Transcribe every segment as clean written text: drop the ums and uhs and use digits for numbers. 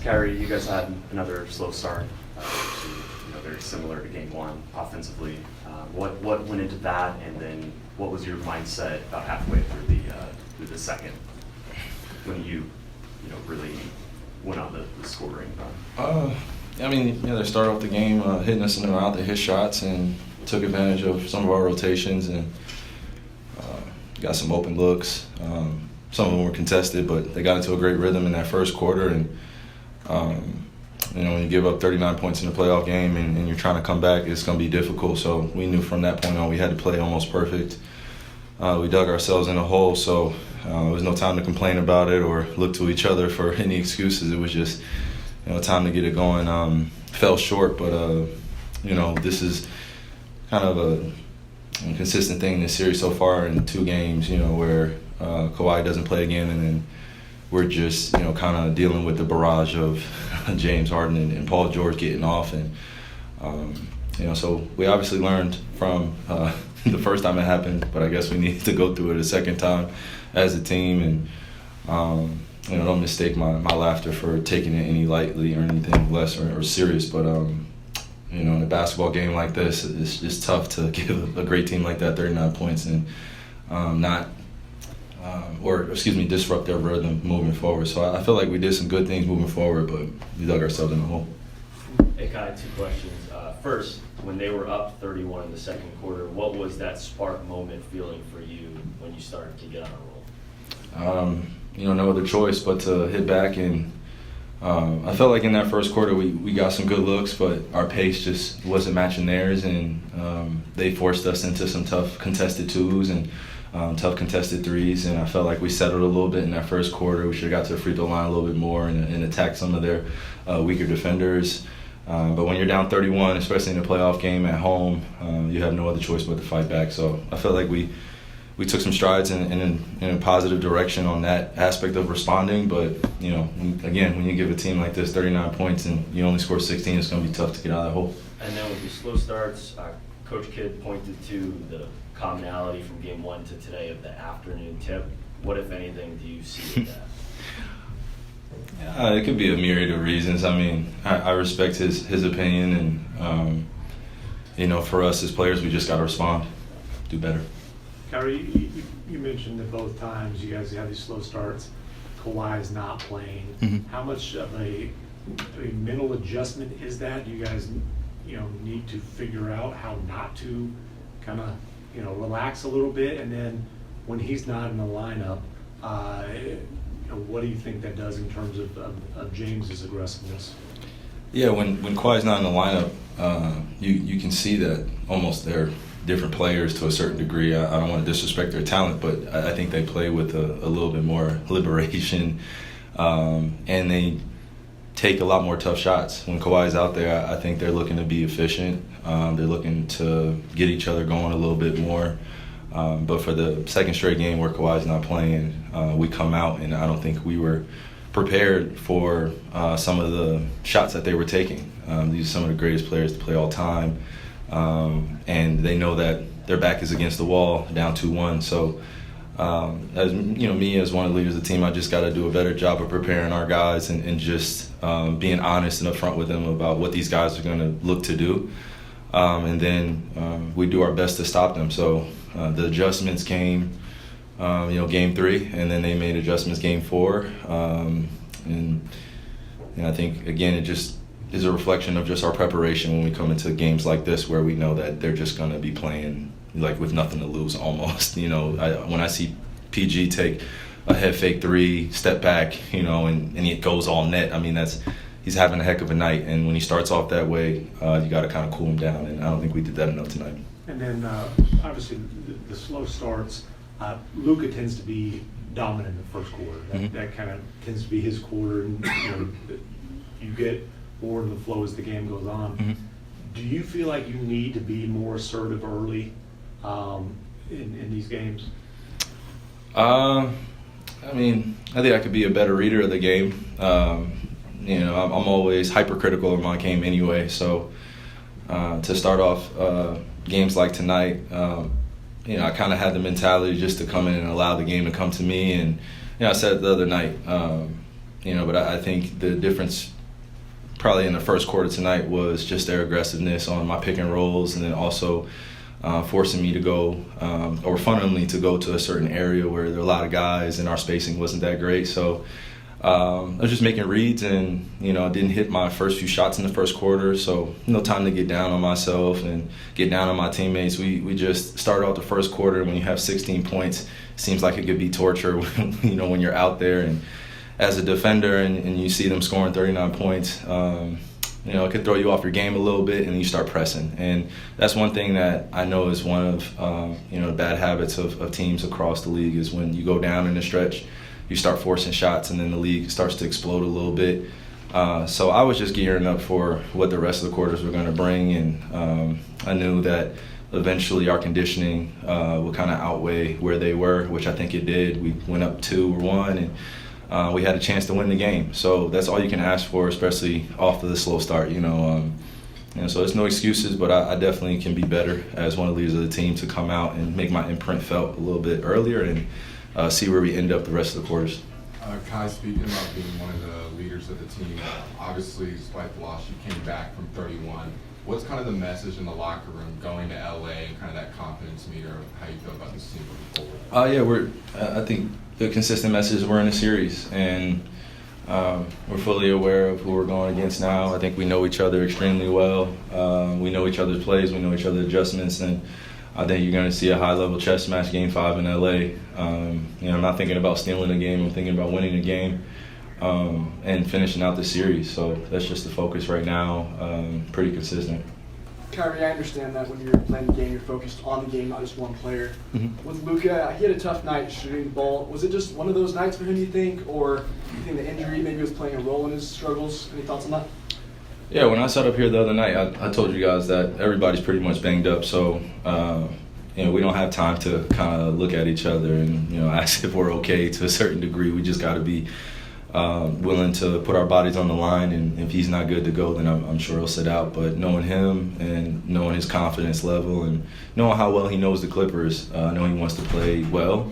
Kyrie, you guys had another slow start, very similar to Game 1 offensively. What went into that, and then what was your mindset about halfway through the second when you really went on the scoring run? They started off the game hitting us in and out. They hit shots and took advantage of some of our rotations and got some open looks. Some of them were contested, but they got into a great rhythm in that first quarter. And when you give up 39 points in a playoff game and you're trying to come back, it's going to be difficult. So we knew from that point on we had to play almost perfect. We dug ourselves in a hole, so there was no time to complain about it or look to each other for any excuses. It was just time to get it going. Fell short, but this is kind of a consistent thing in this series so far in 2 games, where Kawhi doesn't play again, and then we're just, kind of dealing with the barrage of James Harden and Paul George getting off. And, so we obviously learned from the first time it happened, but I guess we need to go through it a second time as a team. And, don't mistake my laughter for taking it any lightly or anything less or serious. But, in a basketball game like this, it's just tough to give a great team like that 39 points and disrupt their rhythm moving forward. So I feel like we did some good things moving forward, but we dug ourselves in the hole. Hey, Kai, 2 questions. First, when they were up 31 in the second quarter, what was that spark moment feeling for you when you started to get on a roll? No other choice but to hit back. And I felt like in that first quarter we got some good looks, but our pace just wasn't matching theirs, and they forced us into some tough contested 2s and tough contested 3s, and I felt like we settled a little bit in that first quarter. We should have got to the free throw line a little bit more and attacked some of their weaker defenders. But when you're down 31, especially in a playoff game at home, you have no other choice but to fight back. So I felt like we took some strides in a positive direction on that aspect of responding. But, again, when you give a team like this 39 points and you only score 16, it's going to be tough to get out of that hole. And then with the slow starts, Coach Kidd pointed to the commonality from Game 1 to today of the afternoon tip. What, if anything, do you see with that? It could be a myriad of reasons. I respect his opinion, and, for us as players, we just got to respond, do better. Kyrie, you mentioned that both times you guys have these slow starts. Kawhi is not playing. Mm-hmm. How much of a mental adjustment is that? Do you guys, need to figure out how not to kind of, relax a little bit? And then when he's not in the lineup, what do you think that does in terms of James's aggressiveness? Yeah, when Kawhi's not in the lineup, you can see that almost they're different players to a certain degree. I don't want to disrespect their talent, but I think they play with a little bit more liberation, and they take a lot more tough shots. When Kawhi's out there, I think they're looking to be efficient. They're looking to get each other going a little bit more. But for the second straight game where Kawhi's not playing, we come out, and I don't think we were prepared for some of the shots that they were taking. These are some of the greatest players to play all time. And they know that their back is against the wall, down 2-1. So, as me as one of the leaders of the team, I just got to do a better job of preparing our guys and just being honest and upfront with them about what these guys are going to look to do. And then we do our best to stop them. So the adjustments came, Game 3, and then they made adjustments Game 4. And I think, again, it just is a reflection of just our preparation when we come into games like this, where we know that they're just going to be playing like with nothing to lose almost. When I see PG take a head fake 3, step back, and it goes all net, he's having a heck of a night. And when he starts off that way, you got to kind of cool him down, and I don't think we did that enough tonight. And then obviously the slow starts, Luka tends to be dominant in the first quarter. That kind of tends to be his quarter, and you get more in the flow as the game goes on. Mm-hmm. Do you feel like you need to be more assertive early in these games? I think I could be a better reader of the game. I'm always hypercritical of my game anyway. So to start off games like tonight, I kind of had the mentality just to come in and allow the game to come to me. And I said it the other night. But I think the difference probably in the first quarter tonight was just their aggressiveness on my pick and rolls, and then also forcing me to go, or funneling to go to a certain area where there are a lot of guys and our spacing wasn't that great. So I was just making reads, and I didn't hit my first few shots in the first quarter, so no time to get down on myself and get down on my teammates. We just started out the first quarter. When you have 16 points, it seems like it could be torture when you're out there and as a defender and you see them scoring 39 points. It could throw you off your game a little bit, and you start pressing. And that's one thing that I know is one of the bad habits of teams across the league is when you go down in the stretch, you start forcing shots, and then the league starts to explode a little bit. So I was just gearing up for what the rest of the quarters were going to bring, and I knew that eventually our conditioning would kind of outweigh where they were, which I think it did. We went up 2-1, and we had a chance to win the game. So that's all you can ask for, especially off of the slow start. So there's no excuses, but I definitely can be better as one of the leaders of the team to come out and make my imprint felt a little bit earlier and see where we end up the rest of the quarters. Kai, speaking about being one of the leaders of the team, obviously despite the loss, you came back from 31. What's kind of the message in the locker room going to LA and kind of that confidence meter of how you feel about this team moving forward? I think the consistent message is we're in a series, and we're fully aware of who we're going against now. I think we know each other extremely well. We know each other's plays, we know each other's adjustments, and I think you're going to see a high-level chess match Game 5 in LA. I'm not thinking about stealing a game. I'm thinking about winning a game and finishing out the series. So that's just the focus right now, pretty consistent. Kyrie, I understand that when you're playing the game, you're focused on the game, not just one player. Mm-hmm. With Luka, he had a tough night shooting the ball. Was it just one of those nights for him, you think? Or do you think the injury maybe was playing a role in his struggles? Any thoughts on that? Yeah, when I sat up here the other night, I told you guys that everybody's pretty much banged up. So, we don't have time to kind of look at each other and, ask if we're okay to a certain degree. We just got to be willing to put our bodies on the line, and if he's not good to go, then I'm sure he'll sit out. But knowing him and knowing his confidence level and knowing how well he knows the Clippers, I know he wants to play well,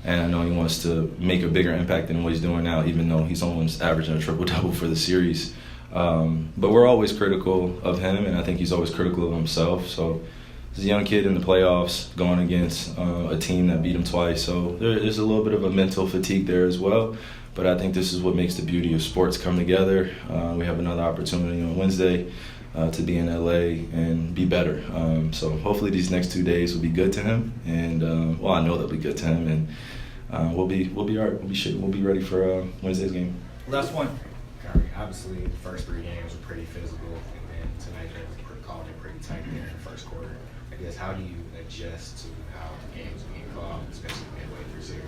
and I know he wants to make a bigger impact than what he's doing now, even though he's almost averaging a triple-double for the series. But we're always critical of him, and I think he's always critical of himself. So he's a young kid in the playoffs going against a team that beat him twice. So there's a little bit of a mental fatigue there as well. But I think this is what makes the beauty of sports come together. We have another opportunity on Wednesday to be in LA and be better. So hopefully these next 2 days will be good to him, and I know they'll be good to him, and we'll be all right. We'll be ready for Wednesday's game. Last one. Kyrie, obviously the first 3 games were pretty physical, and then tonight they called it pretty tight there in the first quarter. I guess how do you adjust to how games are being called, especially midway through series?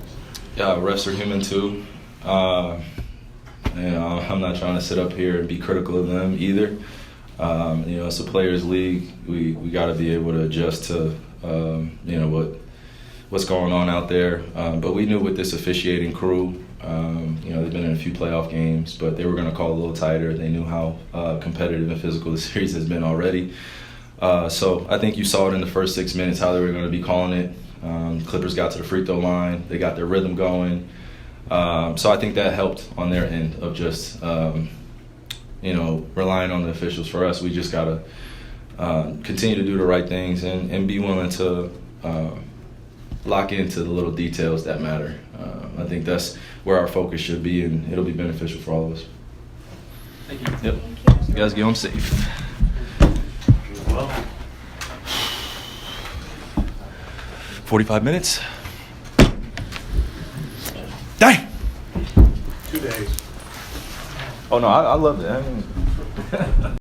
Yeah, refs are human too. I'm not trying to sit up here and be critical of them either. It's a players' league. We got to be able to adjust to what's going on out there. But we knew with this officiating crew, they've been in a few playoff games, but they were going to call a little tighter. They knew how competitive and physical the series has been already. So I think you saw it in the first 6 minutes how they were going to be calling it. Clippers got to the free throw line. They got their rhythm going. So I think that helped on their end of just, relying on the officials. For us, we just got to continue to do the right things and be willing to lock into the little details that matter. I think that's where our focus should be, and it'll be beneficial for all of us. Thank you. Yep. You guys get home safe. Well, 45 minutes. Dang! 2 days. Oh, no, I love that.